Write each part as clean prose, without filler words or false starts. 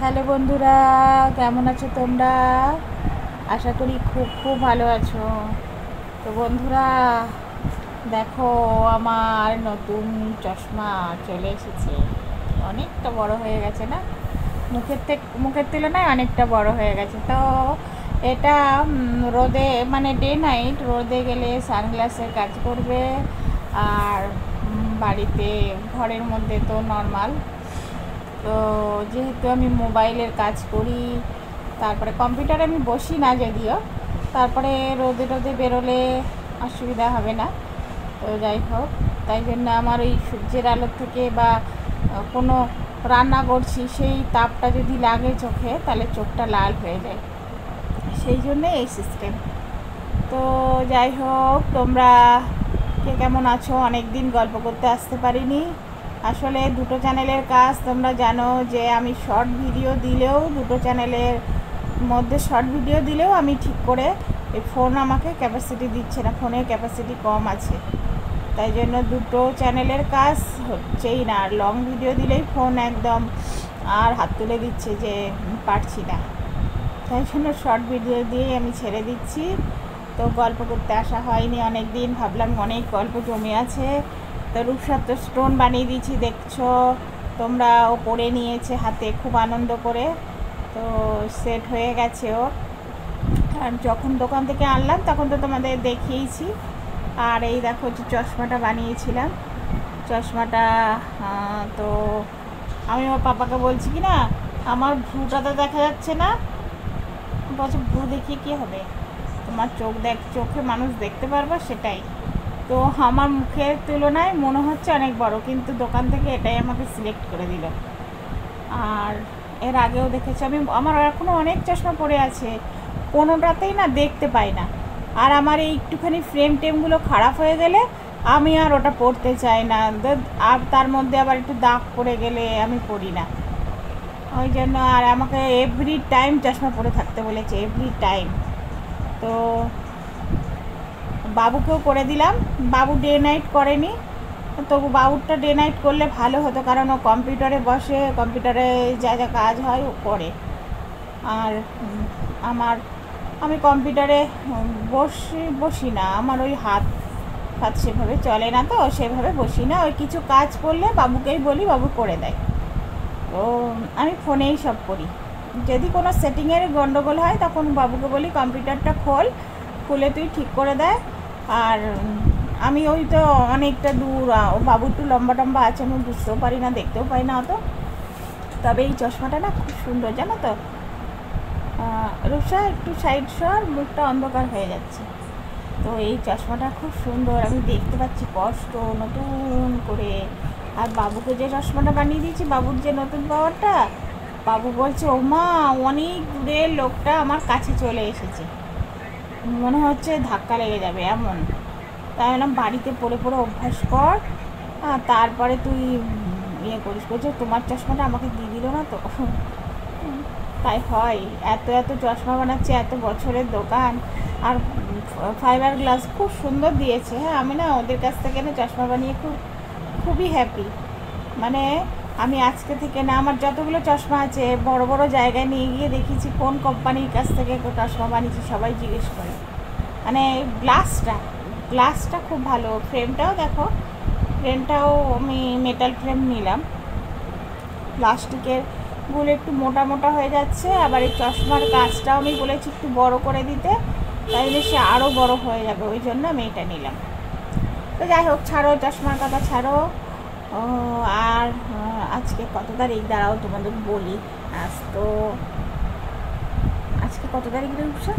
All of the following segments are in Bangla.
হ্যালো বন্ধুরা, কেমন আছো তোমরা? আশা করি খুব খুব ভালো আছো। তো বন্ধুরা, দেখো আমার নতুন চশমা চলে এসেছে। অনেকটা বড় হয়ে গেছে না? মুখের তুলনায় অনেকটা বড় হয়ে গেছে। তো এটা রোদে মানে ডে নাইট রোদে গেলে সানগ্লাসের কাজ করবে। আর বাড়িতে ঘরের মধ্যে তো নর্মাল। তো যেহেতু আমি মোবাইলের কাজ করি, তারপরে কম্পিউটারে আমি বসি না যদিও, তারপরে রোদে রোদে বেরোলে অসুবিধা হবে না। তো যাই হোক, তাই জন্য আমার ওই সূর্যের আলোর থেকে বা কোনো রান্না করছি সেই তাপটা যদি লাগে চোখে, তাহলে চোখটা লাল হয়ে যায়, সেই জন্যে এই সিস্টেম। তো যাই হোক, তোমরা কে কেমন আছো? অনেক দিন গল্প করতে আসতে পারিনি। আসলে দুটো চ্যানেলের কাজ তোমরা জানো যে আমি শর্ট ভিডিও দিলেও, দুটো চ্যানেলের মধ্যে শর্ট ভিডিও দিলেও আমি ঠিক করে এই ফোন আমাকে ক্যাপাসিটি দিচ্ছে না, ফোনের ক্যাপাসিটি কম আছে। তাই জন্য দুটো চ্যানেলের কাজ হচ্ছেই না। আর লং ভিডিও দিলেই ফোন একদম আর হাত তুলে দিচ্ছে যে পারছি না। তাই জন্য শর্ট ভিডিও দিয়েই আমি ছেড়ে দিচ্ছি। তো গল্প করতে আসা হয়নি অনেক দিন, ভাবলাম অনেক গল্প জমে আছে। তো রূপসার তো স্টোন বানিয়ে দিয়েছি, দেখছো তোমরা। ও পরে নিয়েছে হাতে খুব আনন্দ করে। তো সেট হয়ে গেছে ও। আর যখন দোকান থেকে আনলাম তখন তো তোমাদের দেখিয়েছি। আর এই দেখো যে চশমাটা বানিয়েছিলাম, চশমাটা তো আমি আমার পাপাকে বলছি কি না, আমার ভ্রুটা তো দেখা যাচ্ছে না। বলছে ভ্রু দেখিয়ে কী হবে, তোমার চোখে মানুষ দেখতে পারবে সেটাই। তো আমার মুখের তুলনায় মনে হচ্ছে অনেক বড়, কিন্তু দোকান থেকে এটাই আমাকে সিলেক্ট করে দিল। আর এর আগেও দেখেছি আমি, আমার এখনও অনেক চশমা পড়ে আছে, কোনোটাতেই না দেখতে পাই না। আর আমার এই একটুখানি ফ্রেম টেমগুলো খারাপ হয়ে গেলে আমি আর ওটা পড়তে চাই না। আর তার মধ্যে আবার একটু দাগ পড়ে গেলে আমি পড়ি না, ওই জন্য। আর আমাকে এভরি টাইম চশমা পরে থাকতে বলেছে, এভরি টাইম। তো বাবুকেও করে দিলাম, বাবু ডে নাইট করেনি। তো বাবুরটা ডে নাইট করলে ভালো হতো, কারণ ও কম্পিউটারে বসে, কম্পিউটারে যা যা কাজ হয় ও করে। আর আমি কম্পিউটারে বসি না, আমার ওই হাত সেভাবে চলে না, তো সেভাবে বসি না। ওই কিছু কাজ করলে বাবুকেই বলি, বাবু করে দেয়। তো আমি ফোনেই সব করি। যদি কোনো সেটিংয়ের গন্ডগোল হয় তখন বাবুকে বলি কম্পিউটারটা খুলে তুই ঠিক করে দেয়। আর আমি ওই তো অনেকটা দূর, ও বাবু একটু লম্বা টম্বা আছে, আমি বুঝতেও পারি না, দেখতেও পাই না অত। তবে এই চশমাটা না খুব সুন্দর, জানো তো। রূপসা একটু সাইড সর, মুখটা অন্ধকার হয়ে যাচ্ছে। তো এই চশমাটা খুব সুন্দর, আমি দেখতে পাচ্ছি স্পষ্ট নতুন করে। আর বাবুকে যে চশমাটা বানিয়ে দিয়েছি, বাবুর যে নতুন পাওয়ারটা, বাবু বলছে ও মা, অনেক দূরের লোকটা আমার কাছে চলে এসেছে, মনে হচ্ছে ধাক্কা লেগে যাবে এমন। তাই বললাম বাড়িতে পড়ে পড়ে অভ্যাস কর, তারপরে তুই ইয়ে করিস। বলছে তোমার চশমাটা আমাকে দিয়ে দিল না তো। তাই হয়, এত এত চশমা বানাচ্ছে, এত বছরের দোকান। আর ফাইবার গ্লাস খুব সুন্দর দিয়েছে। হ্যাঁ, আমি না ওদের কাছ থেকে না চশমা বানিয়ে খুবই হ্যাপি। মানে আমি আজকে থেকে না, আমার যতগুলো চশমা আছে বড় বড় জায়গায় নিয়ে গিয়ে দেখিয়েছি কোন কোম্পানির কাছ থেকে চশমা বানিয়েছি, সবাই জিজ্ঞেস করে। মানে গ্লাসটা খুব ভালো, ফ্রেমটাও দেখো, ফ্রেমটাও আমি মেটাল ফ্রেম নিলাম। প্লাস্টিকের গুলো একটু মোটা মোটা হয়ে যাচ্ছে, আবার এই চশমার কাজটাও আমি বলেছি একটু বড় করে দিতে, তাইলে সে আরও বড় হয়ে যাবে, ওই জন্য আমি এটা নিলাম। তো যাই হোক, ছাড়ো চশমার কথা, ছাড়ো। আর আজকে কত তারিখ দাঁড়াও তোমাদের বলি। আজকে কত তারিখ রূপসা?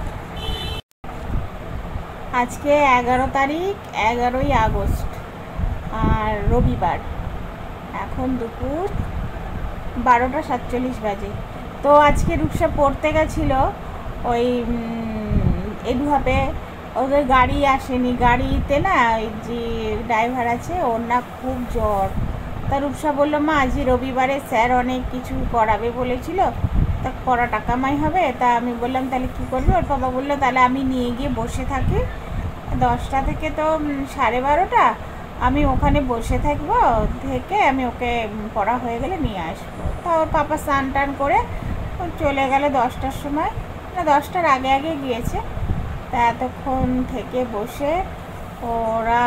আজকে 11 তারিখ, 11ই আগস্ট, আর রবিবার। এখন দুপুর 12:47 বাজে। তো আজকে রূপসা পড়তে গেছিলো ওই এডুহাবে, ওদের গাড়ি আসেনি, গাড়িতে না ওই যে ড্রাইভার আছে ওর না খুব জ্বর। তা রূপসা বললো মা আজ রবিবারে স্যার অনেক কিছু করাবে বলেছিল, তা করাটা কামাই হবে। তা আমি বললাম তাহলে কী করবে? ওর বাবা বললো তাহলে আমি নিয়ে গিয়ে বসে থাকি, 10টা থেকে তো 12:30, আমি ওখানে বসে থাকবো, থেকে আমি ওকে পড়া হয়ে গেলে নিয়ে আসবো। তা ওর পাপা স্নান টান করে ও চলে গেল 10টার সময়, না 10টার আগে আগে গিয়েছে। তা এতক্ষণ থেকে বসে ওরা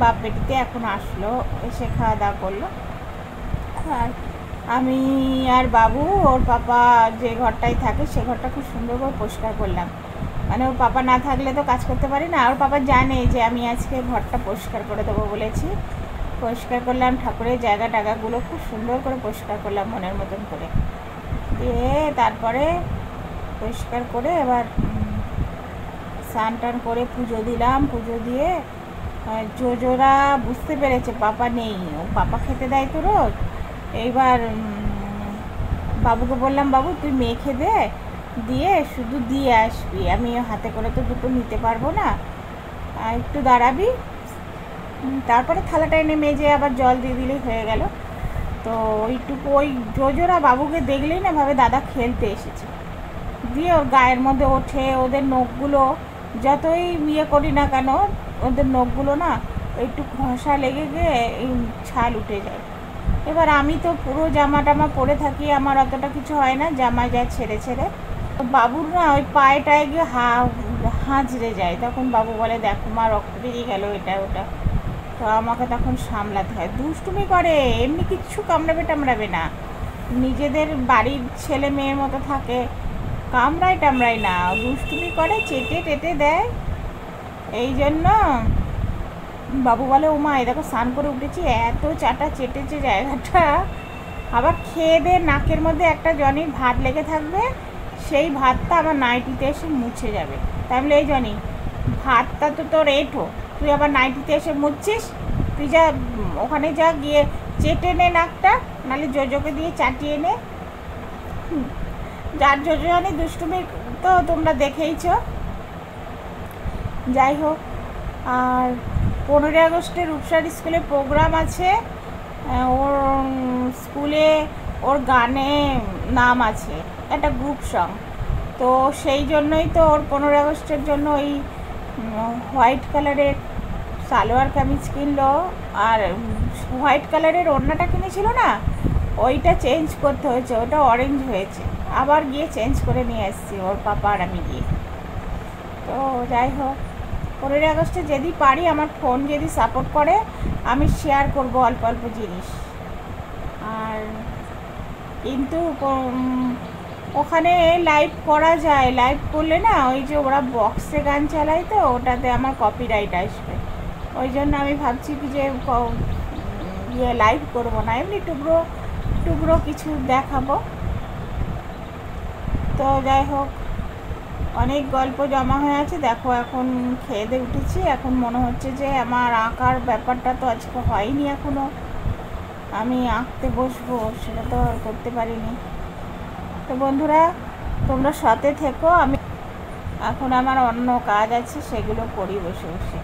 বাপ বেটিতে এখন আসলো, এসে খাওয়া দাওয়া করলো। আর আমি আর বাবু ওর পাপা যে ঘরটায় থাকে সে ঘরটা খুব সুন্দর করে পরিষ্কার করলাম। মানে ওর পাপা না থাকলে তো কাজ করতে পারি না, ওর পাপা জানে যে আমি আজকে ঘরটা পরিষ্কার করে দেবো বলেছি। পরিষ্কার করলাম, ঠাকুরের জায়গা টাগাগুলো খুব সুন্দর করে পরিষ্কার করলাম মনের মতন করে, দিয়ে তারপরে পরিষ্কার করে এবার স্নান টান করে পুজো দিলাম। পুজো দিয়ে জোজোরা বুঝতে পেরেছে পাপা নেই, ও পাপা খেতে দেয় তো রোজ। এইবার বাবুকে বললাম, বাবু তুই মেখে দে, দিয়ে শুধু দিয়ে আসবি, আমি হাতে করে তো দুটো নিতে পারবো না, একটু দাঁড়াবি। তারপরে থালাটা এনে মেজে আবার জল দিয়ে দিলেই হয়ে গেল। তো ওইটুকু ওই জোজোরা বাবুকে দেখলেই না ভাবে দাদা খেলতে এসেছে, দিয়ে ওর গায়ের মধ্যে ওঠে। ওদের নখগুলো যতই ইয়ে করি না কেন, ওদের নখগুলো না একটু ঘষা লেগে গিয়ে এই ছাল উঠে যায়। এবার আমি তো পুরো জামা টামা পরে থাকি, আমার অতটা কিছু হয় না, জামা যায় ছেড়ে ছেড়ে। বাবুর না ওই পায়ে টায়ে গিয়ে হাঁচড়ে যায়, তখন বাবু বলে দেখো মা রক্ত বেরিয়ে গেল, এটা ওটা। তো আমাকে তখন সামলাতে হয়। দুষ্টুমি করে, এমনি কিচ্ছু কামড়াবে টামড়াবে না, নিজেদের বাড়ির ছেলে মেয়ের মতো থাকে, কামড়ায় টামড়ায় না, দুষ্টুমি করে, চেটে টেটে দেয়। এই জন্য বাবু বলে ও মা এই দেখো স্নান করে উঠেছি, এত চাটা চেটেছে জায়গাটা। আবার খেয়ে দে নাকের মধ্যে একটা জনির ভাত লেগে থাকবে, সেই ভাতটা আবার নাইটিতে এসে মুছে যাবে। তাই বলে এই জনি ভাতটা তো তোর এঁঠো, তুই আবার নাইটিতে এসে মুছছিস, তুই যা ওখানে যা গিয়ে চেটে নে নাকটা, নাহলে জোজোকে দিয়ে চাটিয়ে নে। যার জোজো দুষ্টুমি তো তোমরা দেখেইছ। যাই হোক, আর 15ই আগস্টের রূপসার স্কুলে প্রোগ্রাম আছে, ওর স্কুলে ওর গানে নাম আছে, একটা গ্রুপ সং। তো সেই জন্যই তো ওর 15ই আগস্টের জন্য ওই হোয়াইট কালারের সালোয়ার কামিজ কিনলো, আর হোয়াইট কালারের ওড়নাটা কিনেছিল না, ওইটা চেঞ্জ করতে হয়েছে, ওটা অরেঞ্জ হয়েছে, আবার গিয়ে চেঞ্জ করে নিয়ে এসেছি ওর পাপা আর আমি গিয়ে। তো যাই হোক, 15ই আগস্টে যদি পারি, আমার ফোন যদি সাপোর্ট করে, আমি শেয়ার করবো অল্প অল্প জিনিস। আর কিন্তু ওখানে লাইভ করা যায়, লাইভ করলে না ওই যে ওরা বক্সে গান চালায় তো ওটাতে আমার কপিরাইট আসবে, ওই জন্য আমি ভাবছি কি যে ইয়ে লাইভ করবো না, এমনি টুকরো টুকরো কিছু দেখাবো। তো যাই হোক, অনেক গল্প জমা হয়ে আছে। দেখো এখন খেয়ে দিয়ে উঠেছি, এখন মনে হচ্ছে যে আমার আঁকার ব্যাপারটা তো আজকে হয়নি এখনও, আমি আঁকতে বসবো, সেটা তো আর করতে পারিনি। তো বন্ধুরা তোমরা সাথে থেকো, আমি এখন আমার অন্য কাজ আছে সেগুলো করি বসে বসে।